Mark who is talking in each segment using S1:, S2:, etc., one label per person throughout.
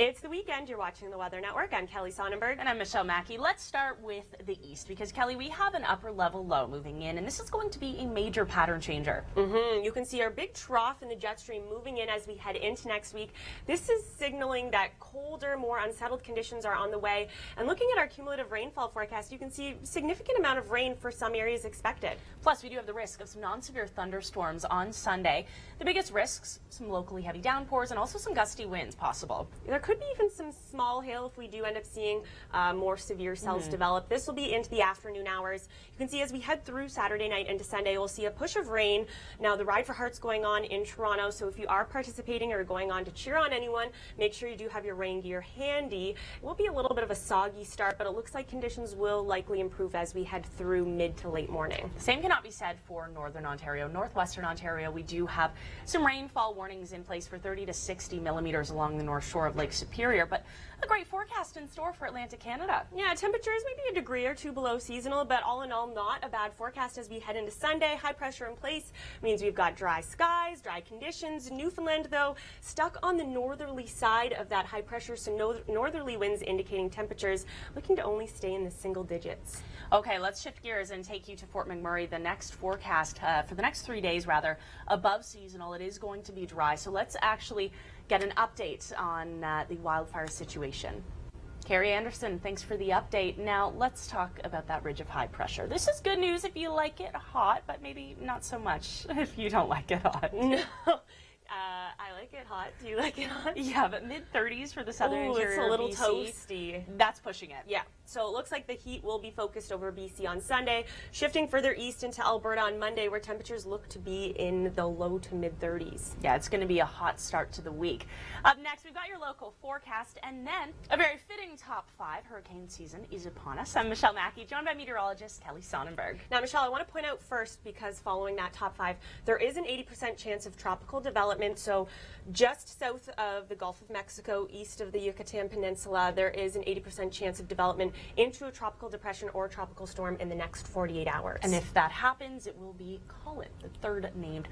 S1: It's the weekend. You're watching the Weather Network. I'm Kelly Sonnenburg.
S2: And I'm Michelle Mackey. Let's start with the east because, Kelly, we have an upper level low moving in, and this is going to be a major pattern changer.
S1: You can see our big trough in the jet stream moving in as we head into next week. This is signaling that colder, more unsettled conditions are on the way. And looking at our cumulative rainfall forecast, you can see a significant amount of rain for some areas expected.
S2: Plus, we do have the risk of some non-severe thunderstorms on Sunday. The biggest risks, some locally heavy downpours and also some gusty winds possible.
S1: There could be even some small hail if we do end up seeing more severe cells develop. This will be into the afternoon hours. You can see as we head through Saturday night into Sunday, we'll see a push of rain. Now, the Ride for Heart's going on in Toronto, so if you are participating or going on to cheer on anyone, make sure you do have your rain gear handy. It will be a little bit of a soggy start, but it looks like conditions will likely improve as we head through mid to late morning.
S2: The same cannot be said for Northern Ontario. Northwestern Ontario, we do have some rainfall warnings in place for 30 to 60 millimeters along the north shore of Lake Superior, but a great forecast in store for Atlantic Canada.
S1: Yeah, temperatures maybe a degree or two below seasonal, but all in all, not a bad forecast as we head into Sunday. High pressure in place means we've got dry skies, dry conditions. Newfoundland, though, stuck on the northerly side of that high pressure, so northerly winds indicating temperatures looking to only stay in the single digits.
S2: Okay, let's shift gears and take you to Fort McMurray. The next forecast for the next 3 days, rather, above seasonal. It is going to be dry, so let's actually get an update on the wildfire situation. Carrie Anderson, thanks for the update. Now, let's talk about that ridge of high pressure. This is good news if you like it hot, but maybe not so much if you don't like it hot.
S1: No. I like it hot. Do you like it hot?
S2: Yeah, but mid-30s for the southern interior.
S1: It's a little
S2: BC.
S1: toasty.
S2: That's pushing it.
S1: Yeah, so it looks like the heat will be focused over BC on Sunday, shifting further east into Alberta on Monday, where temperatures look to be in the low to mid-30s.
S2: Yeah, it's going to be a hot start to the week. Up next, we've got your local forecast, and then a very fitting top 5. Hurricane season is upon us. I'm Michelle Mackey, joined by meteorologist Kelly Sonnenburg.
S1: Now, Michelle, I want to point out first, because following that top 5, there is an 80% chance of tropical development. So just south of the Gulf of Mexico, east of the Yucatan Peninsula, there is an 80% chance of development into a tropical depression or tropical storm in the next 48 hours.
S2: And if that happens, it will be Colin, the third named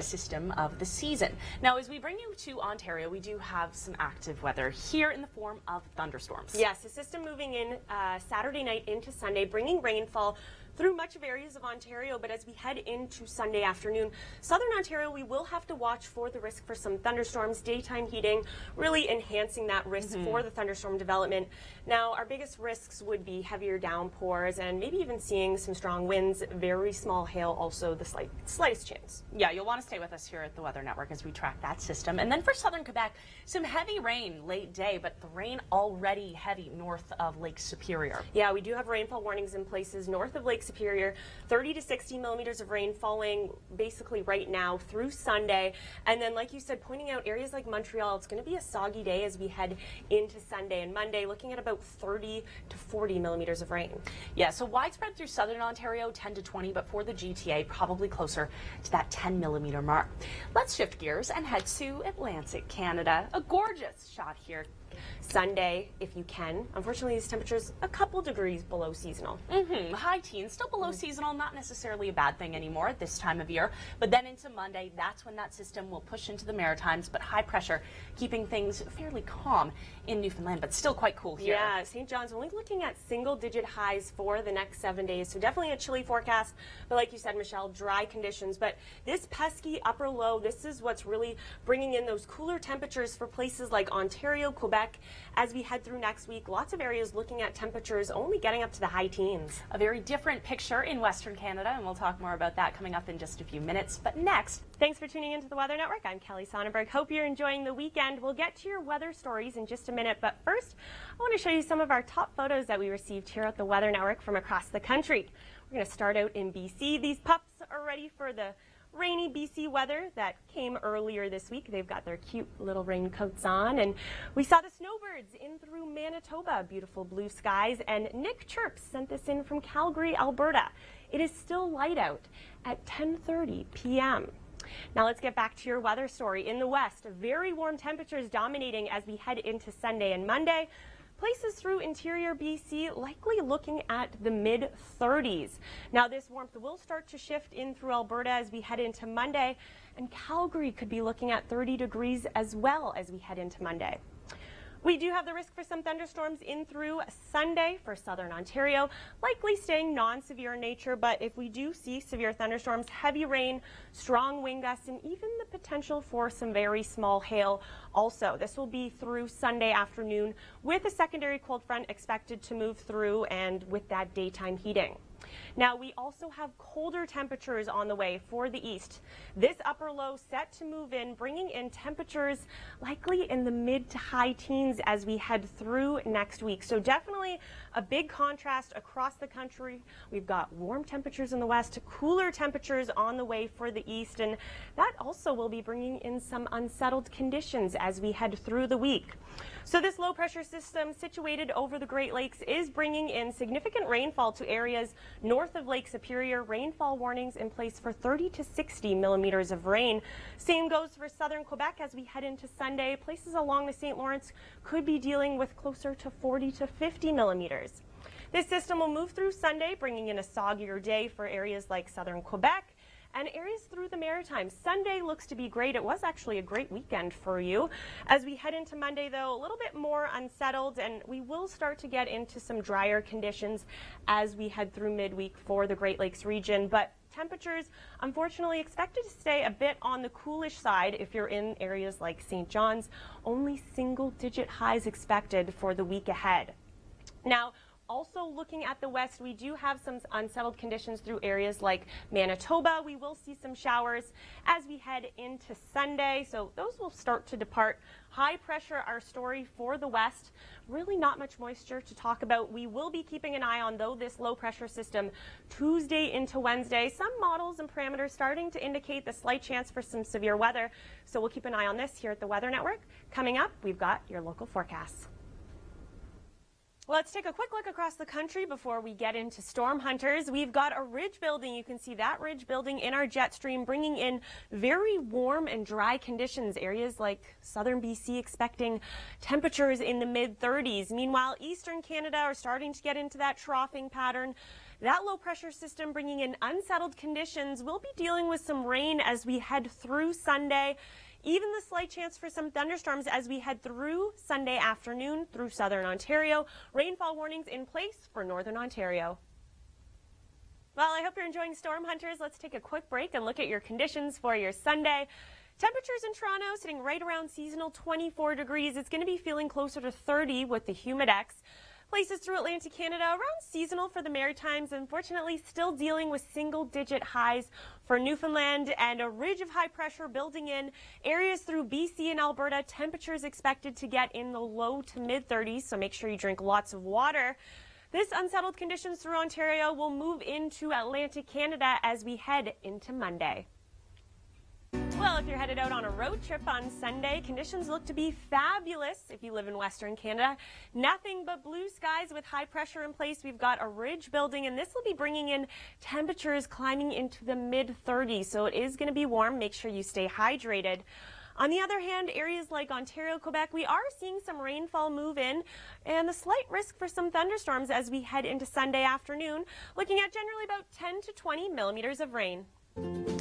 S2: system of the season. Now, as we bring you to Ontario, we do have some active weather here in the form of thunderstorms.
S1: Yes, the system moving in Saturday night into Sunday, bringing rainfall through much of areas of Ontario, but as we head into Sunday afternoon, southern Ontario, we will have to watch for the risk for some thunderstorms, daytime heating, really enhancing that risk for the thunderstorm development. Now, our biggest risks would be heavier downpours and maybe even seeing some strong winds, very small hail, also the slightest chance.
S2: Yeah, you'll want to stay with us here at the Weather Network as we track that system. And then for southern Quebec, some heavy rain late day, but the rain already heavy north of Lake Superior.
S1: Yeah, we do have rainfall warnings in places north of Lake Superior, 30 to 60 millimeters of rain falling basically right now through Sunday. And then, like you said, pointing out areas like Montreal, it's going to be a soggy day as we head into Sunday and Monday, looking at about 30 to 40 millimeters of rain.
S2: Yeah, so widespread through southern Ontario, 10 to 20, but for the GTA, probably closer to that 10 millimeter mark. Let's shift gears and head to Atlantic Canada. A gorgeous shot here.
S1: Sunday, if you can. Unfortunately, these temperatures a couple degrees below seasonal.
S2: High teens, still below seasonal, not necessarily a bad thing anymore at this time of year. But then into Monday, that's when that system will push into the Maritimes, but high pressure, keeping things fairly calm in Newfoundland, but still quite cool here.
S1: Yeah, St. John's only looking at single-digit highs for the next 7 days, so definitely a chilly forecast. But like you said, Michelle, dry conditions. But this pesky upper low, this is what's really bringing in those cooler temperatures for places like Ontario, Quebec. As we head through next week, lots of areas looking at temperatures only getting up to the high teens.
S2: A very different picture in Western Canada, and we'll talk more about that coming up in just a few minutes. But next,
S1: thanks for tuning into the Weather Network. I'm Kelly Sonnenburg. Hope you're enjoying the weekend. We'll get to your weather stories in just a minute, but first, I want to show you some of our top photos that we received here at the Weather Network from across the country. We're going to start out in BC. These pups are ready for the rainy BC weather that came earlier this week. They've got their cute little raincoats on, and we saw the snowbirds in through Manitoba, beautiful blue skies, and Nick Chirps sent this in from Calgary, Alberta. It is still light out at 10:30 p.m. Now let's get back to your weather story. In the west, very warm temperatures dominating as we head into Sunday and Monday. Places through interior BC likely looking at the mid-30s. Now this warmth will start to shift in through Alberta as we head into Monday, and Calgary could be looking at 30 degrees as well as we head into Monday. We do have the risk for some thunderstorms in through Sunday for southern Ontario, likely staying non-severe in nature, but if we do see severe thunderstorms, heavy rain, strong wind gusts, and even the potential for some very small hail also. This will be through Sunday afternoon with a secondary cold front expected to move through and with that daytime heating. Now, we also have colder temperatures on the way for the east. This upper low set to move in, bringing in temperatures likely in the mid to high teens as we head through next week. So definitely a big contrast across the country. We've got warm temperatures in the west, cooler temperatures on the way for the east, and that also will be bringing in some unsettled conditions as we head through the week. So this low pressure system situated over the Great Lakes is bringing in significant rainfall to areas north of Lake Superior. Rainfall warnings in place for 30 to 60 millimeters of rain. Same goes for southern Quebec as we head into Sunday. Places along the St. Lawrence could be dealing with closer to 40 to 50 millimeters. This system will move through Sunday, bringing in a soggier day for areas like southern Quebec and areas through the Maritimes. Sunday looks to be great. It was actually a great weekend for you. As we head into Monday, though, a little bit more unsettled, and we will start to get into some drier conditions as we head through midweek for the Great Lakes region. But temperatures, unfortunately, expected to stay a bit on the coolish side if you're in areas like St. John's. Only single-digit highs expected for the week ahead. Now, also looking at the west, we do have some unsettled conditions through areas like Manitoba. We will see some showers as we head into Sunday, so those will start to depart. High pressure, our story for the west. Really not much moisture to talk about. We will be keeping an eye on, though, this low pressure system Tuesday into Wednesday. Some models and parameters starting to indicate the slight chance for some severe weather, so we'll keep an eye on this here at the Weather Network. Coming up, we've got your local forecasts. Let's take a quick look across the country before we get into storm hunters. We've got a ridge building. You can see that ridge building in our jet stream, bringing in very warm and dry conditions. Areas like southern BC expecting temperatures in the mid-30s. Meanwhile, eastern Canada are starting to get into that troughing pattern. That low pressure system bringing in unsettled conditions. We'll be dealing with some rain as we head through Sunday. Even the slight chance for some thunderstorms as we head through Sunday afternoon through southern Ontario. Rainfall warnings in place for northern Ontario. Well, I hope you're enjoying Storm Hunters. Let's take a quick break and look at your conditions for your Sunday. Temperatures in Toronto sitting right around seasonal 24 degrees. It's going to be feeling closer to 30 with the humidex. Places through Atlantic Canada around seasonal for the Maritimes. Unfortunately, still dealing with single-digit highs for Newfoundland and a ridge of high pressure building in areas through BC and Alberta. Temperatures expected to get in the low to mid-30s, so make sure you drink lots of water. This unsettled conditions through Ontario will move into Atlantic Canada as we head into Monday. Well, if you're headed out on a road trip on Sunday, conditions look to be fabulous if you live in Western Canada. Nothing but blue skies with high pressure in place. We've got a ridge building, and this will be bringing in temperatures climbing into the mid-30s, so it is going to be warm. Make sure you stay hydrated. On the other hand, areas like Ontario, Quebec, we are seeing some rainfall move in and the slight risk for some thunderstorms as we head into Sunday afternoon, looking at generally about 10 to 20 millimeters of rain.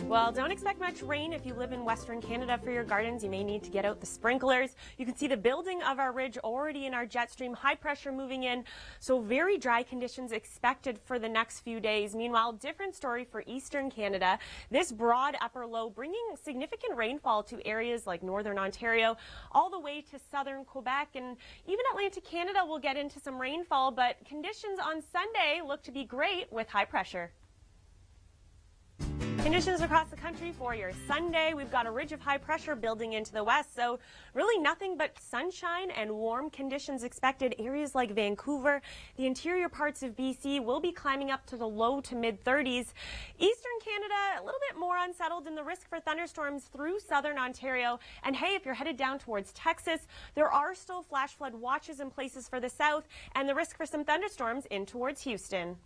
S1: Well, don't expect much rain if you live in Western Canada for your gardens. You may need to get out the sprinklers. You can see the building of our ridge already in our jet stream, high pressure moving in, so very dry conditions expected for the next few days. Meanwhile, different story for Eastern Canada. This broad upper low bringing significant rainfall to areas like Northern Ontario, all the way to Southern Quebec, and even Atlantic Canada will get into some rainfall, but conditions on Sunday look to be great with high pressure. Conditions across the country for your Sunday. We've got a ridge of high pressure building into the west, so really nothing but sunshine and warm conditions expected. Areas like Vancouver, the interior parts of BC will be climbing up to the low to mid-30s. Eastern Canada, a little bit more unsettled in the risk for thunderstorms through southern Ontario. And hey, if you're headed down towards Texas, there are still flash flood watches in places for the south and the risk for some thunderstorms in towards Houston.